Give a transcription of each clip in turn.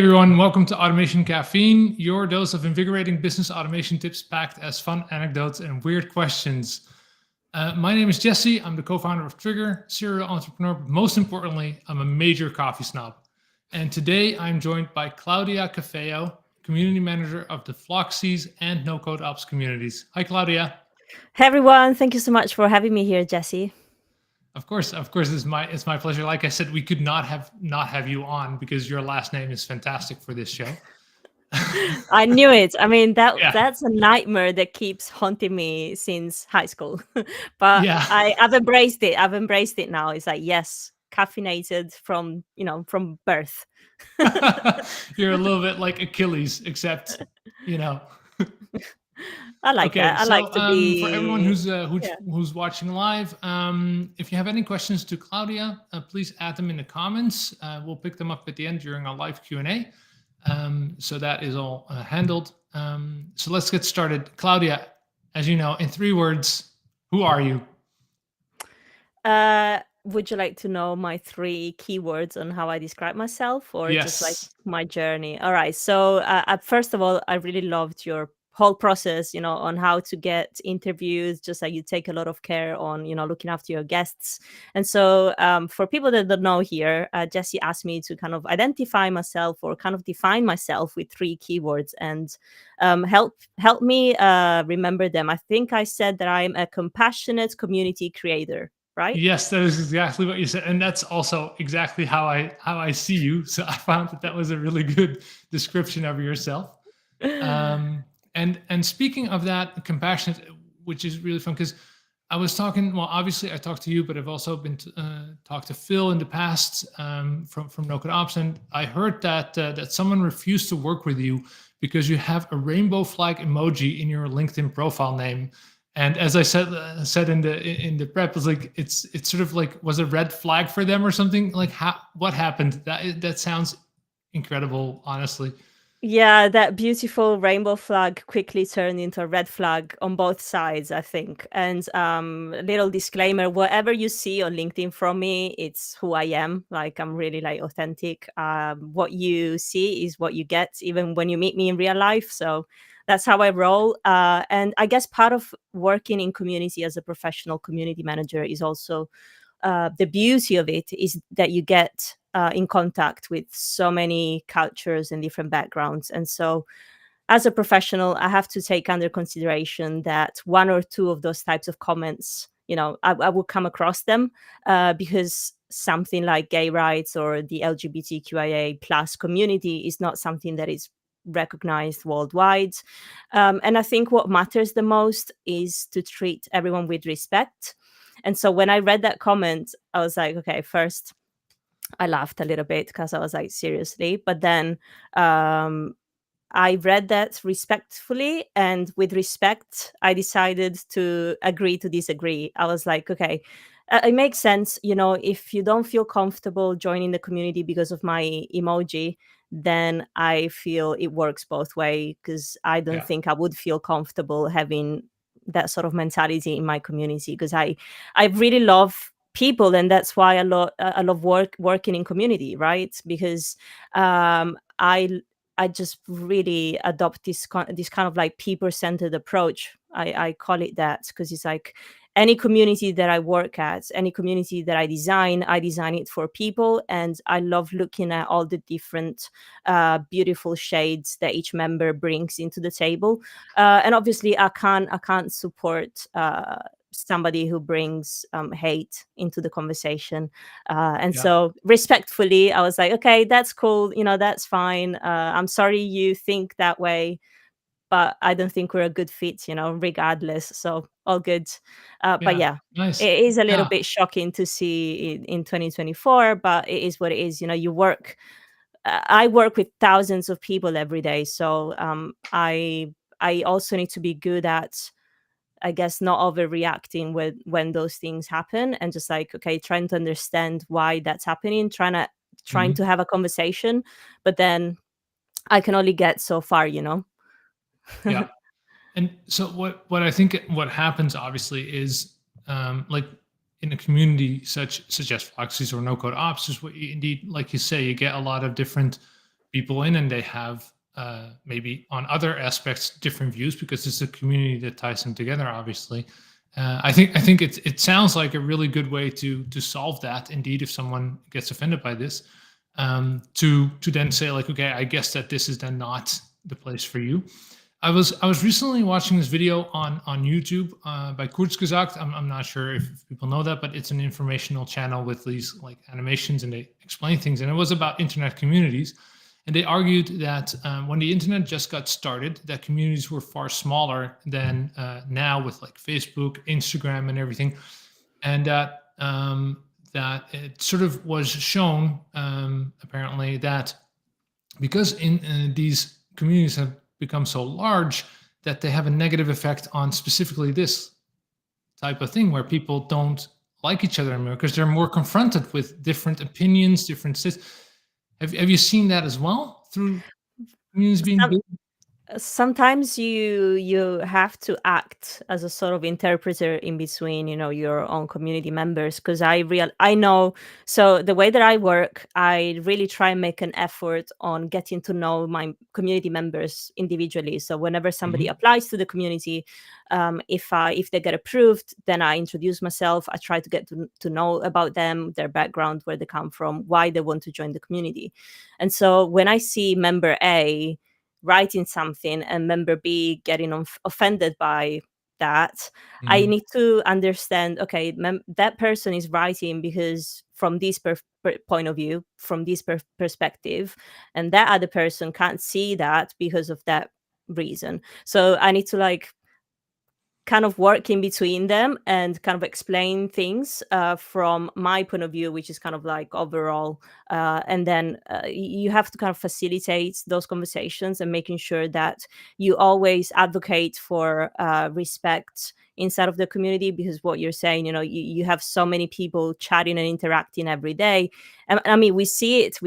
everyone, welcome to Automation Caffeine, your dose of invigorating business automation tips packed as fun anecdotes and weird questions. My name is Jesse. I'm the co-founder of Trigger, serial entrepreneur, but most importantly, I'm a major coffee snob. And today I'm joined by Claudia Cafeo, community manager of the Floxies and NoCodeOps communities. Hi, Claudia. Hey everyone, thank you so much for having me here, Jesse. Of course, it's my pleasure. Like I said, we could not have you on because your last name is fantastic for this show. I knew it. I mean, Yeah. that's a nightmare that keeps haunting me since high school. But Yeah. I've embraced it. I've embraced it now. It's like, yes, caffeinated from birth. You're a little bit like Achilles, except, you know. I like Okay, that. I like so to for everyone be, yeah. who's watching live, if you have any questions to Claudia, please add them in the comments. We'll pick them up at the end during our live Q&A. So that is all handled. So let's get started. Claudia, as you know, in 3 words, who are you? Would you like to know my 3 keywords on how I describe myself, or just like Yes. my journey? All right. So, first of all, I really loved your whole process, on how to get interviews, just like you take a lot of care on, looking after your guests. And so, for people that don't know here, Jesse asked me to kind of identify myself or kind of define myself with 3 keywords and help me remember them. I think I said that I'm a compassionate community creator. Right? Yes, that is exactly what you said, and that's also exactly how I see you. So I found that was a really good description of yourself. And speaking of that, compassionate, which is really fun, because I was talking. Well, obviously I talked to you, but I've also been talked to Phil in the past from NoCodeOps, and I heard that someone refused to work with you because you have a rainbow flag emoji in your LinkedIn profile name. And as I said in the prep, it's like it's sort of like, was a red flag for them or something. Like, what happened? That sounds incredible, honestly. Yeah, that beautiful rainbow flag quickly turned into a red flag on both sides, I think. And little disclaimer, whatever you see on LinkedIn from me, it's who I am. Like, I'm really like authentic. What you see is what you get, even when you meet me in real life. So that's how I roll. And I guess part of working in community as a professional community manager is also the beauty of it is that you get in contact with so many cultures and different backgrounds. And so, as a professional, I have to take under consideration that 1 or 2 of those types of comments, I will come across them because something like gay rights or the LGBTQIA plus community is not something that is recognized worldwide. And I think what matters the most is to treat everyone with respect. And so when I read that comment, I was like, okay, first, I laughed a little bit because I was like, seriously. But then I read that respectfully, and with respect, I decided to agree to disagree. I was like, okay, it makes sense. If you don't feel comfortable joining the community because of my emoji, then I feel it works both way, because I don't Yeah. think I would feel comfortable having that sort of mentality in my community, because I really love people, and that's why I love working in community, right? Because I just really adopt this kind of like people-centered approach. I call it that because it's like any community that I work at, any community that I design it for people, and I love looking at all the different beautiful shades that each member brings into the table. And obviously, I can't support somebody who brings hate into the conversation. And Yeah. so respectfully, I was like, okay, that's cool. That's fine. I'm sorry you think that way, but I don't think we're a good fit, regardless. So all good. But Yeah. yeah, Nice. it is a little Yeah. bit shocking to see in 2024, but it is what it is. I work with thousands of people every day. So I also need to be good at, I guess, not overreacting when those things happen, and just like, okay, trying to understand why that's happening, trying Mhm. to have a conversation, but then I can only get so far. Yeah. And so what I think what happens obviously is, like in a community such as Floxies or NoCodeOps, is what you, indeed, like you say, you get a lot of different people in, and they have maybe on other aspects different views, because it's a community that ties them together, obviously. I think it sounds like a really good way to solve that. Indeed, if someone gets offended by this, to then say like, okay, I guess that this is then not the place for you. I was recently watching this video on YouTube by Kurzgesagt. I'm not sure if people know that, but it's an informational channel with these like animations, and they explain things. And it was about internet communities, and they argued that when the internet just got started, that communities were far smaller than now with like Facebook, Instagram, and everything, and that it sort of was shown apparently that because in these communities have become so large, that they have a negative effect on specifically this type of thing, where people don't like each other anymore because they're more confronted with different opinions, different have you seen that as well through communities being Some big? sometimes you have to act as a sort of interpreter in between, your own community members, because I know. So the way that I work, I really try and make an effort on getting to know my community members individually. So whenever somebody Mhm. applies to the community, if they get approved, then I introduce myself. I try to get to know about them, their background, where they come from, why they want to join the community. And so when I see member A writing something and member B getting offended by that, I Mhm. need to understand, okay, that person is writing because from this point of view, from this perspective, and that other person can't see that because of that reason. So I need to like kind of work in between them and kind of explain things from my point of view, which is kind of like overall. And then you have to kind of facilitate those conversations and making sure that you always advocate for respect inside of the community, because what you're saying, you have so many people chatting and interacting every day. And I mean, we see it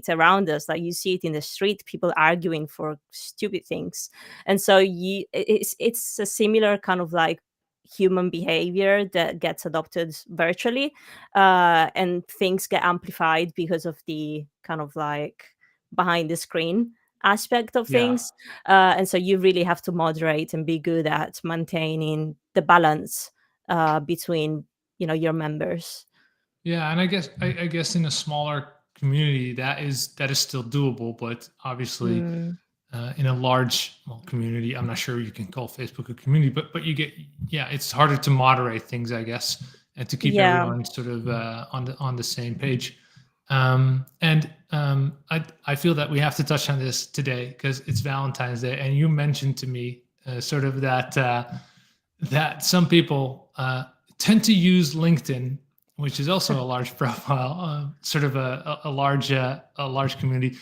around us. Like you see it in the street, people arguing for stupid things. And so it's a similar kind of like human behavior that gets adopted virtually, and things get amplified because of the kind of like behind the screen aspect of Yeah. things. And so you really have to moderate and be good at maintaining the balance between your members. Yeah, and I guess in a smaller community that is still doable, but obviously Mm, in a large, well, community, I'm not sure you can call Facebook a community, but you get, yeah, it's harder to moderate things, I guess, and to keep yeah. everyone sort of on the same page. And I feel that we have to touch on this today because it's Valentine's Day, and you mentioned to me sort of that some people tend to use LinkedIn, which is also a large profile, sort of a large community,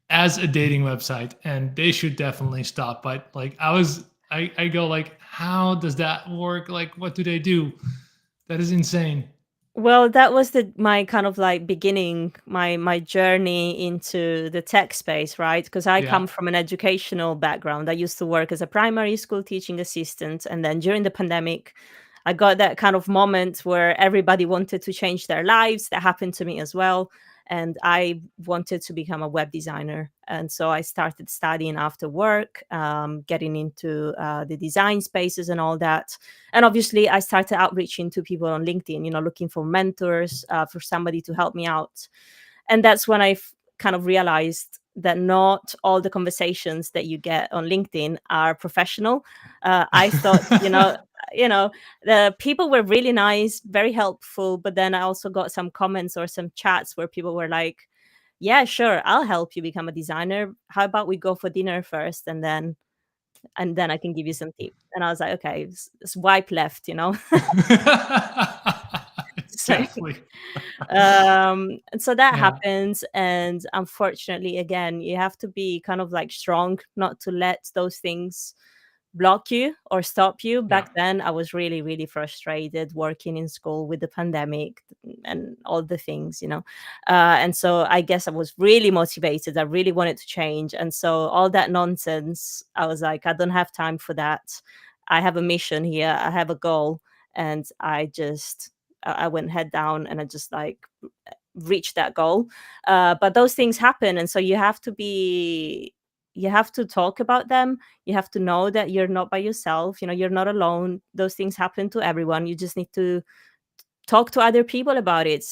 as a dating website, and they should definitely stop. But like I go like, how does that work? Like, what do they do? That is insane. Well, that was my kind of like beginning, my journey into the tech space, right? Because I Yeah. come from an educational background. I used to work as a primary school teaching assistant, and then during the pandemic, I got that kind of moment where everybody wanted to change their lives. That happened to me as well, and I wanted to become a web designer, and so I started studying after work, getting into the design spaces and all that. And obviously I started outreaching to people on LinkedIn, looking for mentors, for somebody to help me out. And that's when I kind of realized that not all the conversations that you get on LinkedIn are professional. I thought, you know the people were really nice, very helpful, but then I also got some comments or some chats where people were like, yeah, sure, I'll help you become a designer. How about we go for dinner first, and then I can give you some tips. And I was like, okay, swipe left, So, Exactly. and so that Yeah. happens. And unfortunately, again, you have to be kind of like strong not to let those things block you or stop you. Yeah. Back then, I was really, really frustrated working in school with the pandemic and all the things, and so I guess I was really motivated. I really wanted to change. And so all that nonsense, I was like, I don't have time for that. I have a mission here. I have a goal. And I went head down, and I just like reach that goal. But those things happen, and so you have to talk about them. You have to know that you're not by yourself. You're not alone. Those things happen to everyone. You just need to talk to other people about it.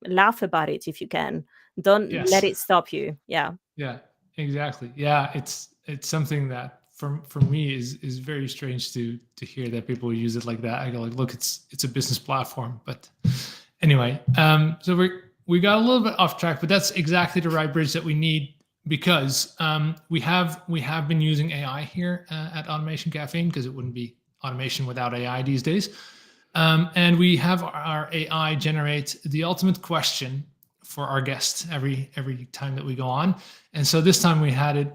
Laugh about it if you can. Don't let Yes. it stop you. Yeah. Yeah, exactly. Yeah, it's something that for me is very strange to hear that people use it like that. I go like, look, it's a business platform. But anyway, so we got a little bit off track, but that's exactly the right bridge that we need, because we have been using AI here at Automation Caffeine, because it wouldn't be automation without AI these days. And we have our AI generate the ultimate question for our guests every time that we go on. And so this time we had it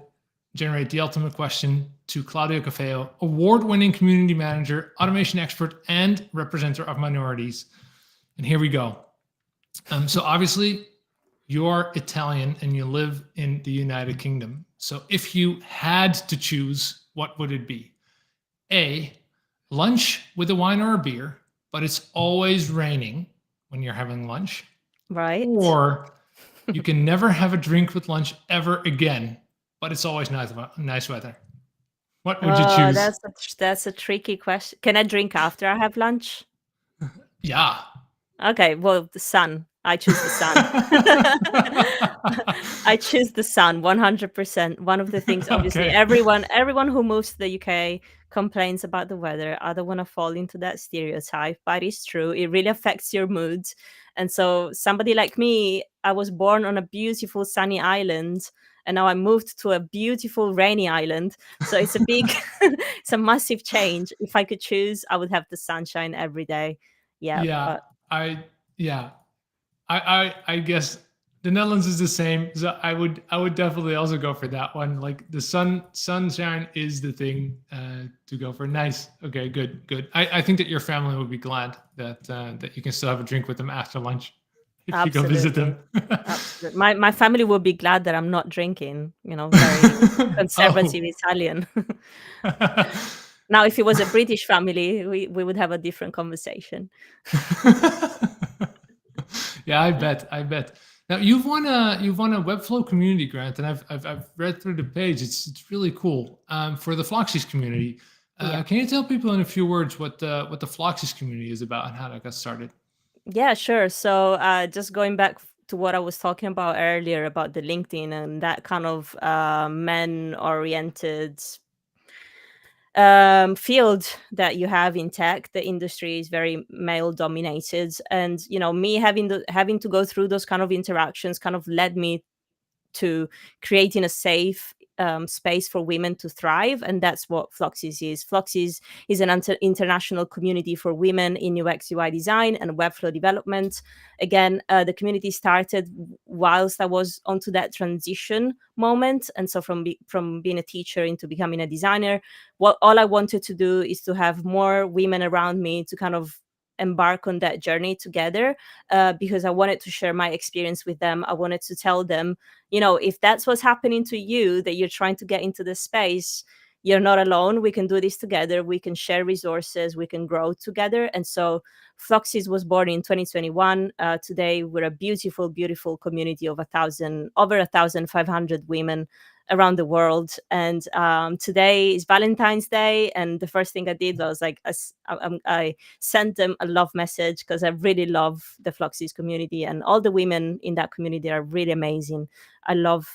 generate the ultimate question to Claudia Cafeo, award-winning community manager, automation expert, and representative of minorities. And here we go. So obviously you're Italian and you live in the United Kingdom. So if you had to choose, what would it be? A, lunch with a wine or a beer, but it's always raining when you're having lunch. Right. Or you can never have a drink with lunch ever again, but it's always nice weather. What would you choose? That's a tricky question. Can I drink after I have lunch? Yeah. Okay, well, the sun. I choose the sun. I choose the sun 100%. One of the things, obviously, Okay. everyone who moves to the UK complains about the weather. I don't want to fall into that stereotype, but it's true. It really affects your mood. And so somebody like me, I was born on a beautiful sunny island, and now I moved to a beautiful rainy island. So it's a big it's a massive change. If I could choose, I would have the sunshine every day. Yeah, Yeah, but I yeah, I guess the Netherlands is the same. So I would definitely also go for that one. Like the sunshine is the thing to go for. Nice. Okay, good. I think that your family would be glad that that you can still have a drink with them after lunch if you go visit them. absolutely. Absolutely. My family will be glad that I'm not drinking, very Oh. conservative Italian. Now, if it was a British family, we would have a different conversation. Yeah, I bet. Now you've won a Webflow community grant, and I've read through the page. It's really cool for the Floxies community. Yeah. Can you tell people in a few words what the Floxies community is about and how that got started? Yeah, sure. So, just going back to what I was talking about earlier about the LinkedIn and that kind of men-oriented field that you have in tech. The industry is very male dominated, and me having to go through those kind of interactions kind of led me to creating a safe space for women to thrive. And that's what Floxies is. Floxies is an international community for women in UX UI design and Webflow development. Again, the community started whilst I was onto that transition moment. And so from being a teacher into becoming a designer, what all I wanted to do is to have more women around me to kind of embark on that journey together, because I wanted to share my experience with them. I wanted to tell them, if that's what's happening to you, that you're trying to get into the space, you're not alone. We can do this together. We can share resources. We can grow together. And so Floxies was born in 2021. Today, we're a beautiful, beautiful community of over 1,500 women around the world. And today is Valentine's Day. And the first thing I did was like, I sent them a love message because I really love the Floxies community, and all the women in that community are really amazing. I love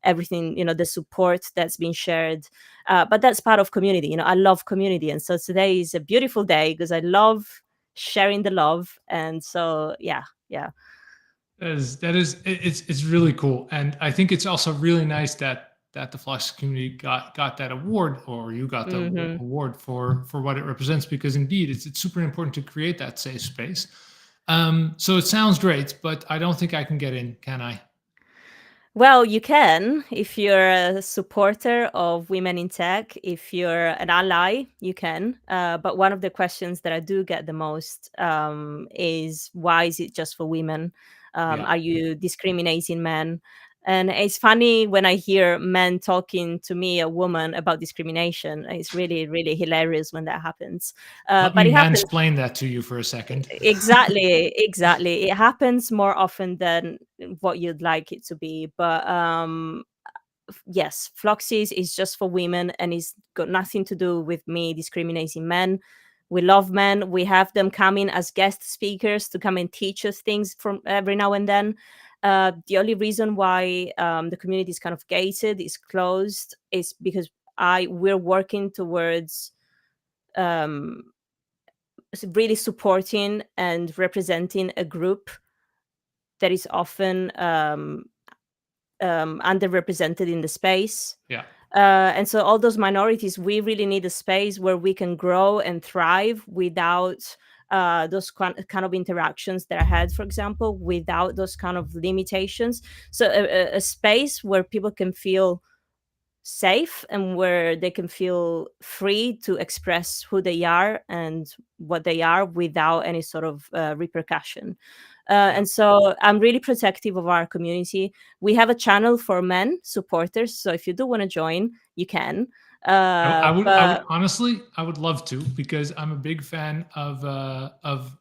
everything, the support that's been shared. But that's part of community. I love community. And so today is a beautiful day because I love sharing the love. And so, yeah. It's really cool, and I think it's also really nice that the Floxies community got that award, or you got the Hmm. award for what it represents, because indeed it's super important to create that safe space. So it sounds great, but I don't think I can get in, can I? Well, you can if you're a supporter of women in tech. If you're an ally, you can. But one of the questions that I do get the most is, why is it just for women? Yeah. Are you discriminating men? And it's funny when I hear men talking to me, a woman, about discrimination. It's really, really hilarious when that happens. Let But me it happens. mansplain that to you for a second. Exactly, exactly. It happens more often than what you'd like it to be. But yes, Floxies is just for women, and it's got nothing to do with me discriminating men. We love men. We have them coming as guest speakers to come and teach us things from every now and then. The only reason why the community is kind of gated, is closed, is because we're working towards um, really supporting and representing a group that is often underrepresented in the space. Yeah. And so all those minorities, we really need a space where we can grow and thrive without those kind of interactions that I had, for example, without those kind of limitations. So a space where people can feel safe and where they can feel free to express who they are and what they are without any sort of repercussion. Yeah. And so I'm really protective of our community. We have a channel for men supporters, so if you do want to join, you can. I would But honestly, I would love to, because I'm a big fan of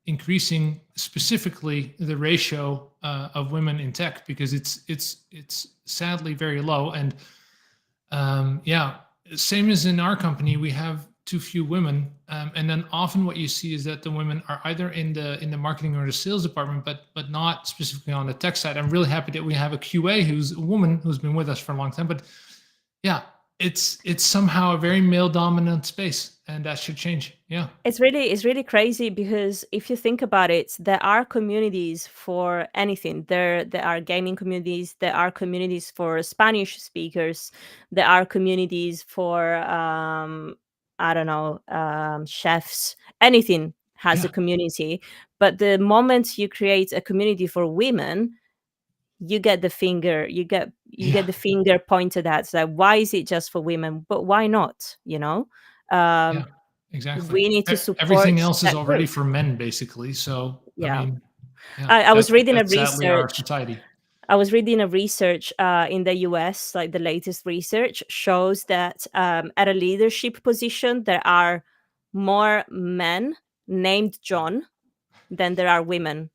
increasing specifically the ratio of women in tech, because it's sadly very low. And yeah, same as in our company, we have too few women, and then often what you see is that the women are either in the marketing or the sales department, but not specifically on the tech side. I'm really happy that we have a QA who's a woman who's been with us for a long time, but yeah, it's somehow a very male dominant space, and that should change. Yeah. it's really crazy, because if you think about it, there are communities for anything. There are gaming communities, there are communities for Spanish speakers, there are communities for I don't know, chefs. Anything has a Yeah. community. But the moment you create a community for women, you get Yeah. the finger pointed at. So why is it just for women? But why not? Yeah. Um, Exactly. we need to support Everything else is that already group. for men, basically. So I Yeah. mean, yeah, I was reading a that's sadly our research. society. I was reading a research in the US, like the latest research shows that at a leadership position, there are more men named John than there are women.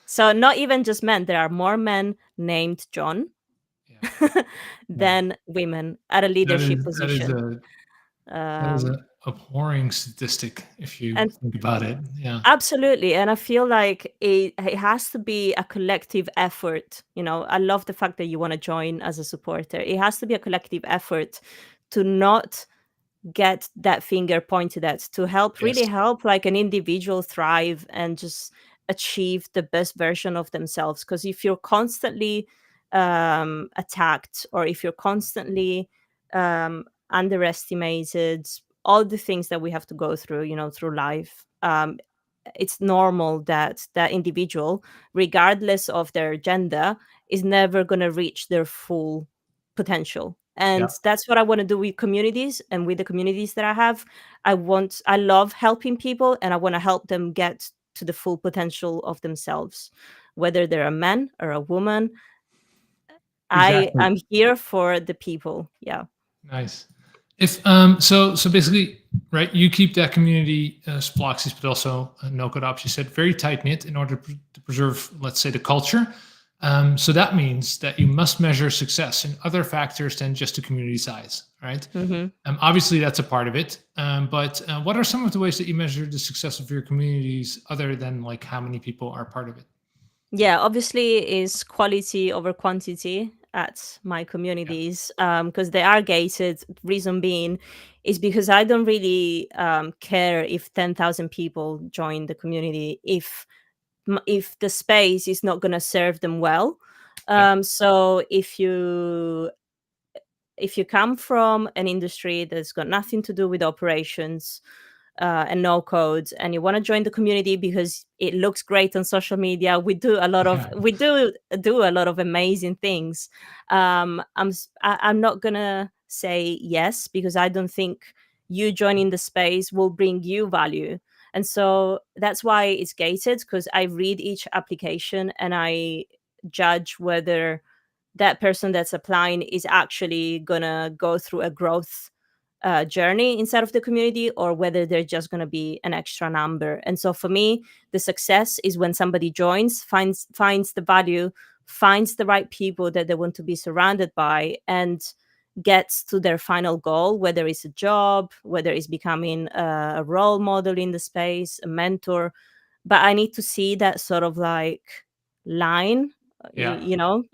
So not even just men, there are more men named John Yeah. Yeah. than women at a That leadership is that is position. a that is Um, a abhorring statistic if you and think about it. Yeah. Absolutely. And I feel like it has to be a collective effort. I love the fact that you want to join as a supporter. It has to be a collective effort to not get that finger pointed at, to really Yes. help like an individual thrive and just achieve the best version of themselves. Because if you're constantly attacked, or if you're constantly underestimated, all the things that we have to go through, through life, it's normal that that individual, regardless of their gender, is never going to reach their full potential. Yeah. And that's what I want to do with communities, and with the communities that I have. I love helping people, and I want to help them get to the full potential of themselves, whether they're a man or a woman. Exactly. I'm here for the people. Yeah. Nice. If so basically, right, you keep that community Floxies, but also NoCodeOps, you said, very tight knit in order to preserve, let's say, the culture. So that means that you must measure success in other factors than just the community size, right? Hmm. Obviously, that's a part of it. But what are some of the ways that you measure the success of your communities, other than like how many people are part of it? Yeah, obviously is quality over quantity at my Yeah. communities, because they are gated. Reason being is because I don't really care if 10,000 people join the community if the space is not going to serve them well. Yeah. So if you come from an industry that's got nothing to do with operations, and no code, and you want to join the community because it looks great on social media, Yeah. we do a lot of amazing things. I'm not gonna say yes, because I don't think you joining the space will bring you value. And so that's why it's gated, because I read each application and I judge whether that person that's applying is actually gonna go through a growth journey inside of the community, or whether they're just going to be an extra number. And so for me, the success is when somebody joins, finds the value, finds the right people that they want to be surrounded by, and gets to their final goal, whether it's a job, whether it's becoming a role model in the space, a mentor. But I need to see that sort of like line, Yeah.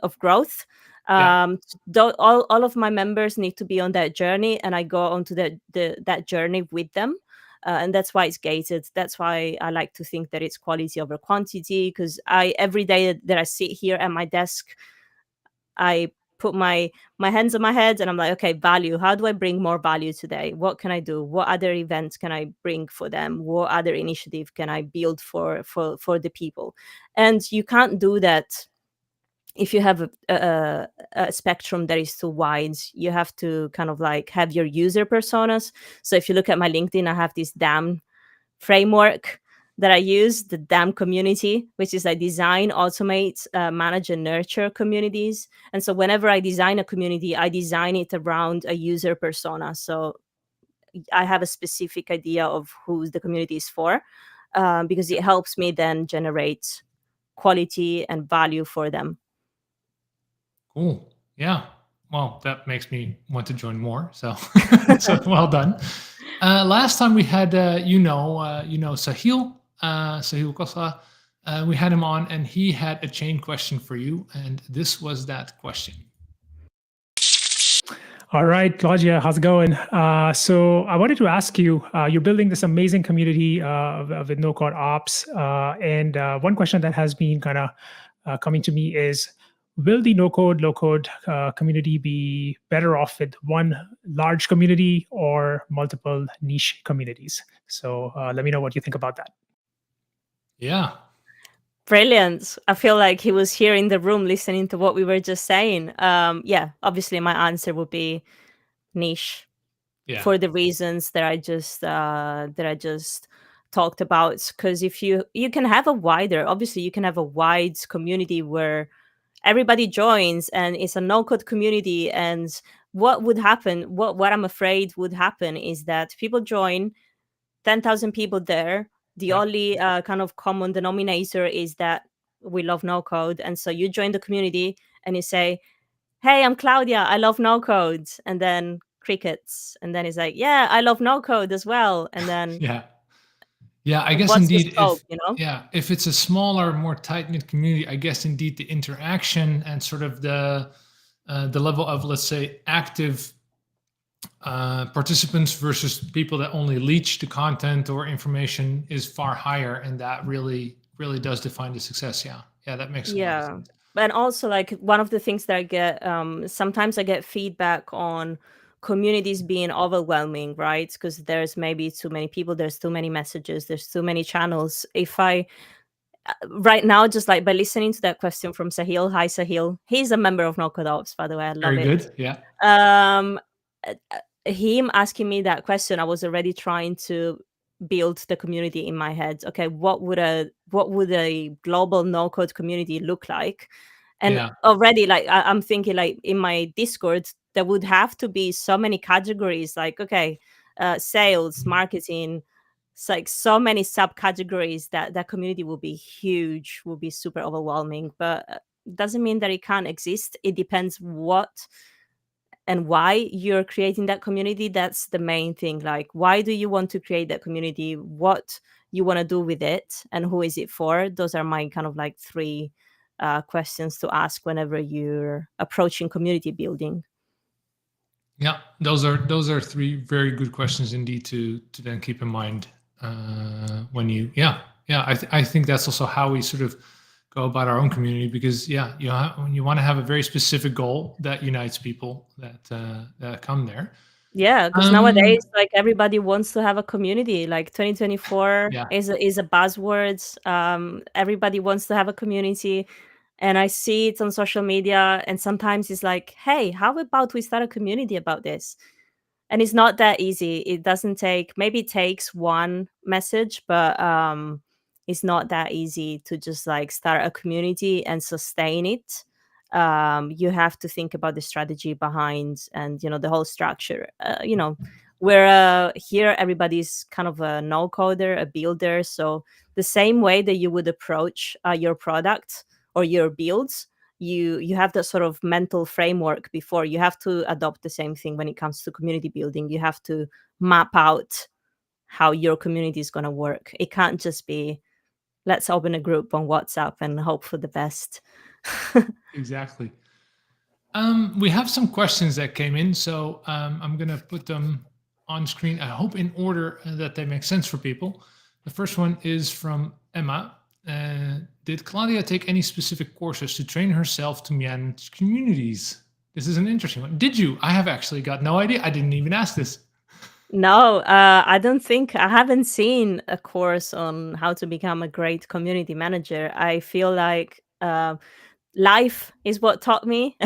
of growth. Yeah. All of my members need to be on that journey, and I go onto that journey with them. And that's why it's gated. That's why I like to think that it's quality over quantity, because I every day that I sit here at my desk, I put my hands on my head and I'm like, okay, value. How do I bring more value today? What can I do? What other events can I bring for them? What other initiative can I build for the people? And you can't do that if you have a spectrum that is too wide. You have to kind of like have your user personas. So if you look at my LinkedIn, I have this DAM framework that I use, the DAM community, which is like design, automate, manage, and nurture communities. And so whenever I design a community, I design it around a user persona. So I have a specific idea of who the community is for, because it helps me then generate quality and value for them. Cool. Yeah. Well, that makes me want to join more. So, so well done. Last time we had, Sahil, Sahil Kosa. We had him on, and he had a chain question for you, and this was that question. All right, Claudia, how's it going? So I wanted to ask you, you're building this amazing community with NoCodeOps. And one question that has been kind of coming to me is, will the no-code, low-code community be better off with one large community or multiple niche communities? So let me know what you think about that. Yeah. Brilliant. I feel like he was here in the room listening to what we were just saying. Yeah, obviously my answer would be niche, for the reasons that I just talked about. Because if you can have obviously you can have a wide community where everybody joins and it's a no-code community. And what would happen, what I'm afraid would happen, is that people join, 10,000 people there. The only kind of common denominator is that we love no code. And so you join the community and you say, hey, I'm Claudia, I love no code. And then crickets. And then it's like, yeah, I love no code as well. And then Yeah, I guess what's the indeed, scope, if it's a smaller, more tight-knit community, I guess indeed the interaction and sort of the level of, let's say, active participants versus people that only leech the content or information is far higher, and that really does define the success. Yeah, that makes a lot of sense. And also, like, one of the things that I get, sometimes I get feedback on communities being overwhelming, right? Because there's maybe too many people, there's too many messages, there's too many channels. If I right now, just like by listening to that question from Sahil, hi Sahil, he's a member of NoCodeOps, by the way, I love Very it. good. Yeah. Him asking me that question, I was already trying to build the community in my head. Okay, what would a global no code community look like? And already, like, I'm thinking, like, in my Discord there would have to be so many categories, like, okay, sales, marketing. It's like so many subcategories that community will be huge, will be super overwhelming. But doesn't mean that it can't exist. It depends what and why you're creating that community. That's the main thing. Like, why do you want to create that community? What you want to do with it, and who is it for? Those are my kind of like three questions to ask whenever you're approaching community building. Yeah, those are three very good questions indeed to then keep in mind when you. I think that's also how we sort of go about our own community, because when you want to have a very specific goal that unites people that come there. Yeah, because nowadays, like, everybody wants to have a community. Like 2024 is a buzzword. Everybody wants to have a community, and I see it on social media. And sometimes it's like, hey, how about we start a community about this? And it's not that easy. It doesn't take. Maybe it takes one message, but it's not that easy to just like start a community and sustain it. You have to think about the strategy behind, and the whole structure. Where here everybody's kind of a no coder, a builder. So the same way that you would approach your product or your builds, you have that sort of mental framework before. You have to adopt the same thing when it comes to community building. You have to map out how your community is going to work. It can't just be, let's open a group on WhatsApp and hope for the best. Exactly. We have some questions that came in, so I'm going to put them on screen. I hope in order that they make sense for people. The first one is from Emma. Did Claudia take any specific courses to train herself to manage communities? This is an interesting one. Did you? I have actually got no idea. I didn't even ask this. No, I don't think I haven't seen a course on how to become a great community manager. I feel like life is what taught me.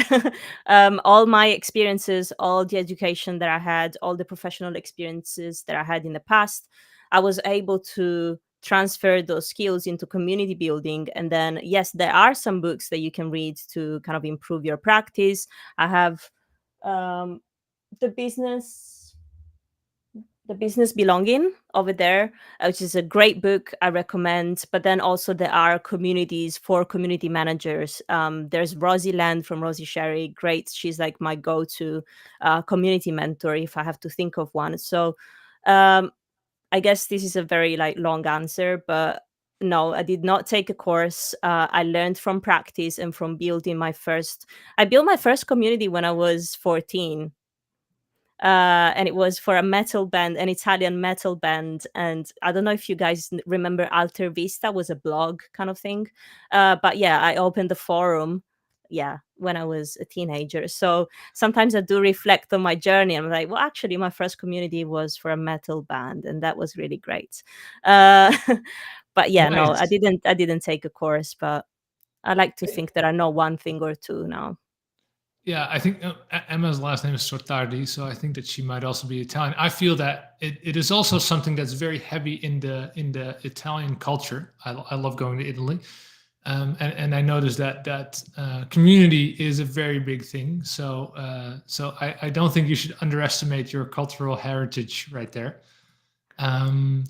All my experiences, all the education that I had, all the professional experiences that I had in the past, I was able to transfer those skills into community building. And then, yes, there are some books that you can read to kind of improve your practice. I have the business belonging over there, which is a great book I recommend. But then also there are communities for community managers. There's Rosie.land from Rosie Sherry, great. She's like my go-to community mentor if I have to think of one. So I guess this is a very like long answer, but no, I did not take a course. I learned from practice and from building I built my first community when I was 14. And it was for a metal band, an Italian metal band. And I don't know if you guys remember Alter Vista was a blog kind of thing. But yeah, I opened the forum, when I was a teenager. So sometimes I do reflect on my journey. I'm like, well, actually, my first community was for a metal band, and that was really great. But yeah, no, Nice. I didn't take a course, but I like to think that I know one thing or two now. Yeah, I think Emma's last name is Sortardi, so I think that she might also be Italian. I feel that it is also something that's very heavy in the Italian culture. I love going to Italy, and I noticed that community is a very big thing. So I don't think you should underestimate your cultural heritage right there.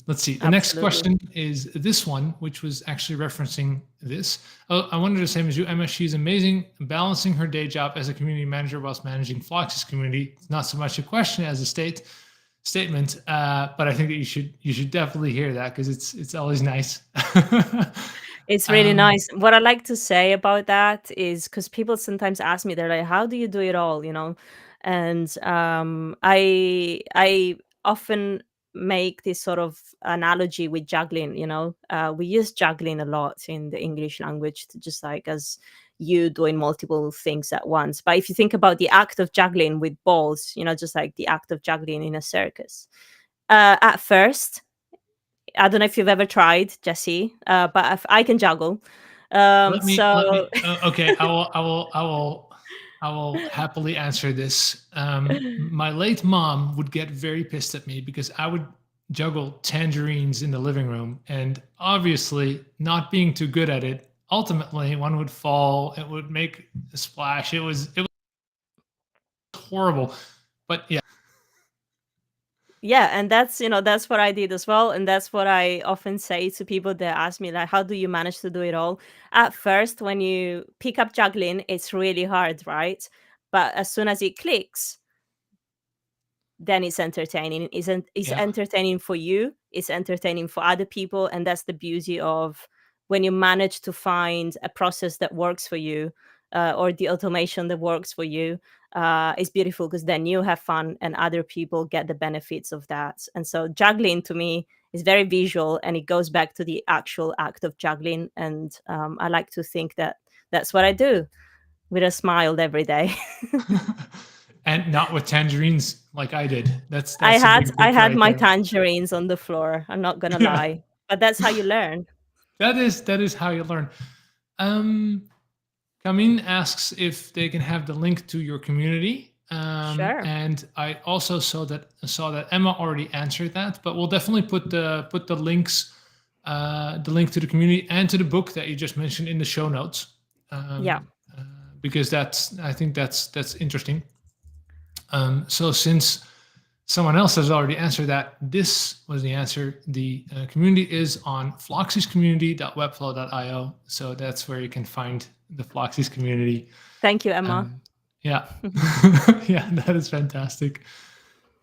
Let's see. The next question is this one, which was actually referencing this. Oh, I wonder the same as you, Emma. She's amazing, balancing her day job as a community manager whilst managing Floxies community. It's not so much a question as a statement, but I think that you should definitely hear that because it's always nice. It's really nice. What I like to say about that is because people sometimes ask me, they're like, "How do you do it all?" And I often make this sort of analogy with juggling. We use juggling a lot in the English language to just like as you doing multiple things at once. But if you think about the act of juggling with balls, just like the act of juggling in a circus, at first. I don't know if you've ever tried, Jesse, but if I can juggle. Let me. Okay, I will happily answer this. My late mom would get very pissed at me because I would juggle tangerines in the living room, and obviously, not being too good at it, ultimately one would fall. It would make a splash. It was horrible, but yeah. Yeah, and that's what I did as well, and that's what I often say to people that ask me like, how do you manage to do it all? At first, when you pick up juggling, it's really hard, right? But as soon as it clicks, then it's entertaining. It's entertaining for you, it's entertaining for other people, and that's the beauty of when you manage to find a process that works for you, or the automation that works for you. It's beautiful because then you have fun and other people get the benefits of that. And so juggling to me is very visual, and it goes back to the actual act of juggling. And I like to think that that's what I do with a smile every day. And not with tangerines like I did. That's I a had big I tip had right my there. tangerines on the floor. I'm not gonna lie, but that's how you learn. That is how you learn. Kamin asks if they can have the link to your community. Sure. And I also saw that Emma already answered that, but we'll definitely put the links the link to the community and to the book that you just mentioned in the show notes. Yeah. Because I think that's interesting. So since someone else has already answered that, this was the answer. The community is on floxiescommunity.webflow.io. So that's where you can find the Floxies community. Thank you, Emma. Yeah. Yeah, that is fantastic.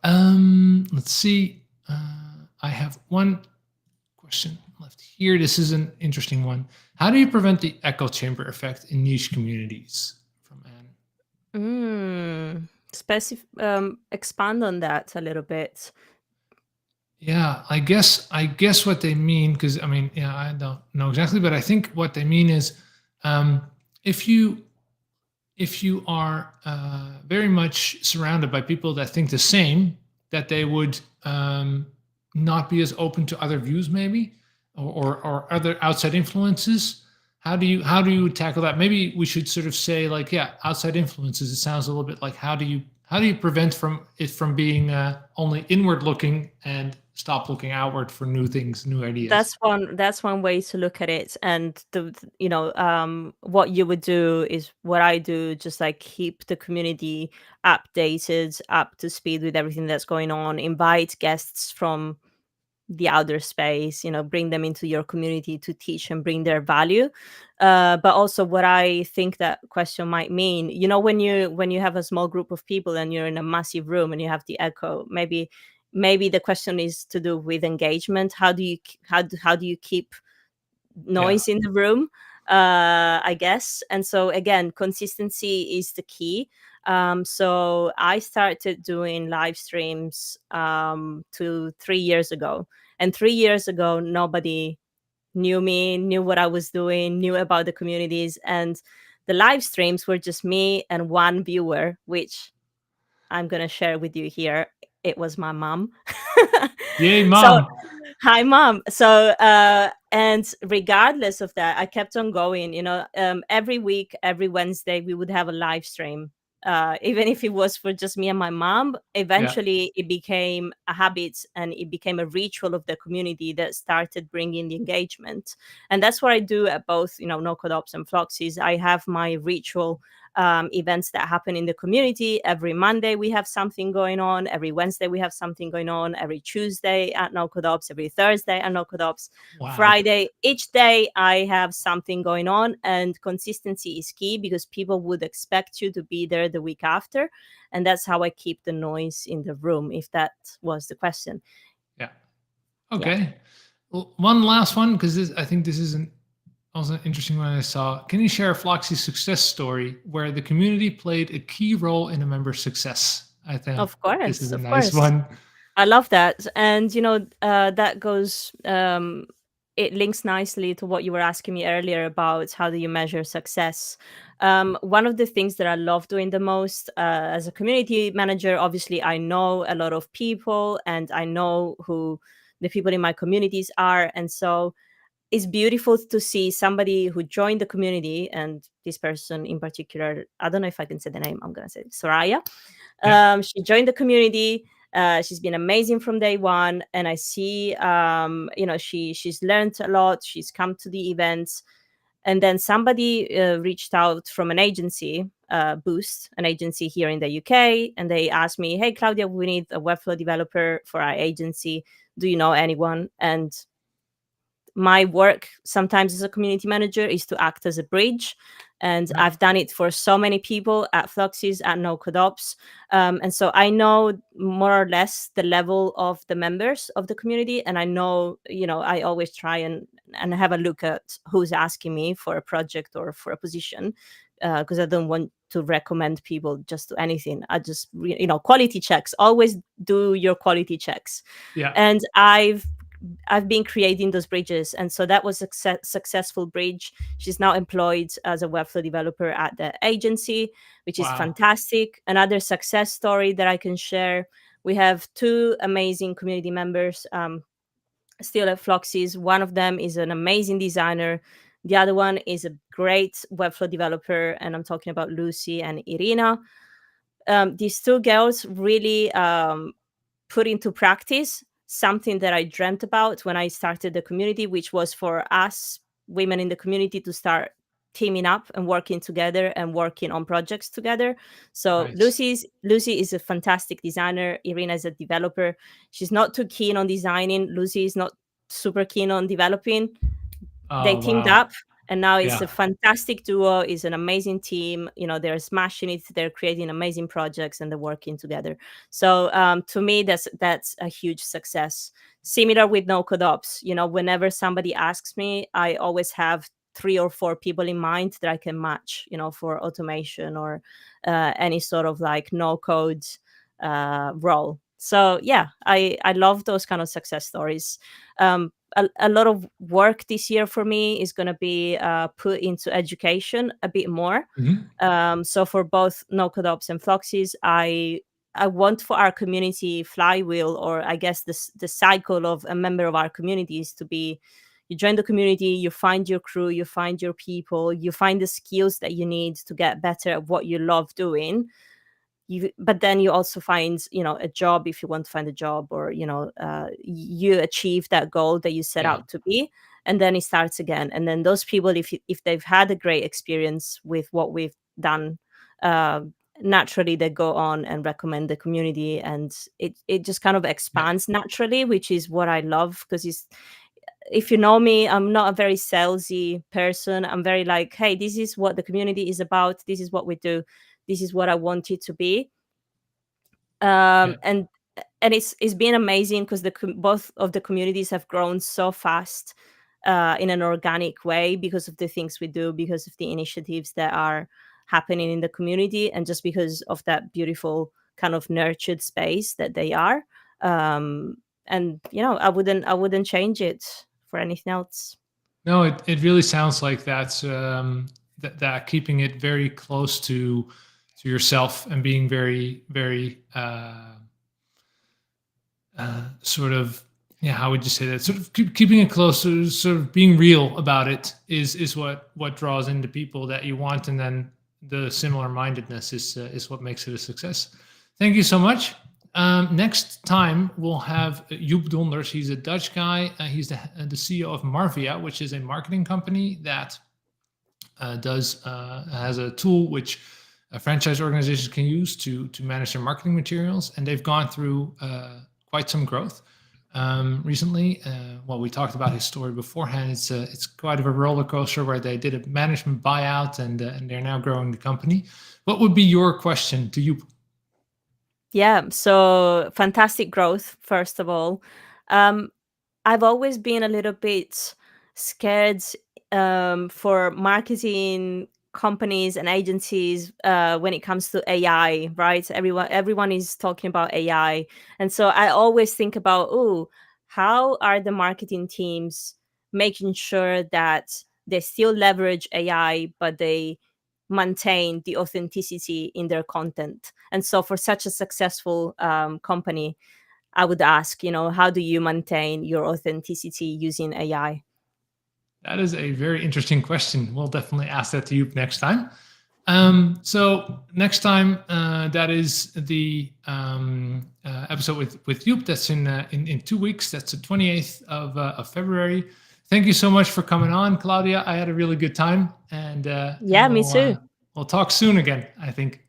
Let's see. I have one question left here. This is an interesting one. How do you prevent the echo chamber effect in niche communities? From Anne. Expand on that a little bit. Yeah, I guess what they mean, because I mean, yeah, I don't know exactly, but I think what they mean is, if you are very much surrounded by people that think the same, that they would not be as open to other views, maybe, or other outside influences. How do you tackle that? Maybe we should sort of say, like, yeah, outside influences. It sounds a little bit like, how do you prevent from being only inward looking and stop looking outward for new things, new ideas? That's one way to look at it. And what you would do is what I do, just like keep the community updated, up to speed with everything that's going on, invite guests from the outer space, bring them into your community to teach and bring their value. But also what I think that question might mean, when you have a small group of people and you're in a massive room and you have the echo, maybe the question is to do with engagement. How do you keep noise in the room, I guess. And so again, consistency is the key. So I started doing live streams 3 years ago, and 3 years ago nobody knew me, knew what I was doing, knew about the communities, and the live streams were just me and one viewer, which I'm gonna share with you here. It was my mom. Yay, So mom. hi, mom. So, and regardless of that, I kept on going. Every week, every Wednesday, we would have a live stream. Even if it was for just me and my mom, eventually it became a habit and it became a ritual of the community that started bringing the engagement. And that's what I do at both, NoCodeOps and Floxies. I have my ritual events that happen in the community. Every Monday we have something going on. Every Wednesday we have something going on. Every Tuesday at NoCodeOps. Every Thursday at NoCodeOps. Wow. Friday, each day I have something going on, and consistency is key because people would expect you to be there the week after, and that's how I keep the noise in the room, if that was the question. Yeah. Okay. Well, one last one, because I think this is also an interesting one I saw. Can you share a Floxy success story where the community played a key role in a member's success? I think Of course, this is a of nice course. one. I love that. And, that goes, it links nicely to what you were asking me earlier about how do you measure success. One of the things that I love doing the most as a community manager, obviously, I know a lot of people and I know who the people in my communities are. And so it's beautiful to see somebody who joined the community, and this person in particular, I don't know if I can say the name, I'm going to say Soraya. Yeah. She joined the community. She's been amazing from day one, and I see, she's learned a lot. She's come to the events, and then somebody reached out from an agency, Boost, an agency here in the UK, and they asked me, "Hey, Claudia, we need a Webflow developer for our agency. Do you know anyone?" And my work sometimes as a community manager is to act as a bridge. And I've done it for so many people at Floxies, at NoCodeOps. And so I know more or less the level of the members of the community. And I know, I always try and have a look at who's asking me for a project or for a position, because I don't want to recommend people just to anything. I just, quality checks, always do your quality checks. Yeah. And I've been creating those bridges. And so that was a successful bridge. She's now employed as a Webflow developer at the agency, which is fantastic. Another success story that I can share. We have two amazing community members still at Floxies. One of them is an amazing designer. The other one is a great Webflow developer. And I'm talking about Lucy and Irina. These two girls really put into practice something that I dreamt about when I started the community, which was for us women in the community to start teaming up and working together and working on projects together. So Right. Lucy is a fantastic designer. Irina is a developer. She's not too keen on designing. Lucy is not super keen on developing. They Oh, teamed wow. up, and now it's Yeah. a fantastic duo. It's an amazing team. They're smashing it. They're creating amazing projects, and they're working together. So to me, that's a huge success. Similar with NoCodeOps. Whenever somebody asks me, I always have 3 or 4 people in mind that I can match, for automation or any sort of like no code role. So yeah, I love those kind of success stories. A lot of work this year for me is going to be put into education a bit more. So for both NoCodeOps and Floxies, I want for our community flywheel, or I guess the cycle of a member of our communities to be: you join the community, you find your crew, you find your people, you find the skills that you need to get better at what you love doing. But then you also find a job if you want to find a job, or you achieve that goal that you set Yeah. out to be, and then it starts again. And then those people, if they've had a great experience with what we've done, uh, naturally they go on and recommend the community, and it just kind of expands naturally, which is what I love. Because if you know me, I'm not a very salesy person. I'm very like, hey, this is what the community is about, this is what we do, this is what I want it to be. Yeah. And it's been amazing because both of the communities have grown so fast in an organic way, because of the things we do, because of the initiatives that are happening in the community, and just because of that beautiful kind of nurtured space that they are. And I wouldn't change it for anything else. No, it really sounds like that's that keeping it very close to yourself and being very, very sort of, yeah, how would you say that? Sort of keeping it close, sort of being real about it is what draws into people that you want, and then the similar mindedness is what makes it a success. Thank you so much. Next time we'll have Joep Donders. He's a Dutch guy. He's the CEO of Marvia, which is a marketing company that has a tool which franchise organizations can use to manage their marketing materials, and they've gone through quite some growth recently. Well, we talked about his story beforehand. It's quite of a roller coaster where they did a management buyout, and they're now growing the company. What would be your question to you? Yeah, so fantastic growth, first of all. I've always been a little bit scared for marketing companies and agencies when it comes to AI, right? Everyone is talking about AI. And so I always think about, oh, how are the marketing teams making sure that they still leverage AI, but they maintain the authenticity in their content? And so for such a successful company, I would ask, how do you maintain your authenticity using AI? That is a very interesting question. We'll definitely ask that to you next time. So next time, that is the episode with Joep. That's in 2 weeks. That's the 28th of February. Thank you so much for coming on, Claudia. I had a really good time, and Yeah, me too. We'll talk soon again, I think.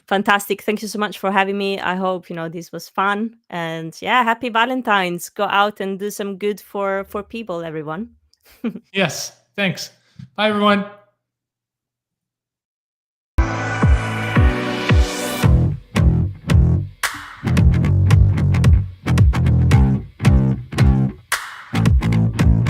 Fantastic. Thank you so much for having me. I hope, this was fun. And yeah, happy Valentine's. Go out and do some good for people, everyone. Yes, thanks. Bye, everyone.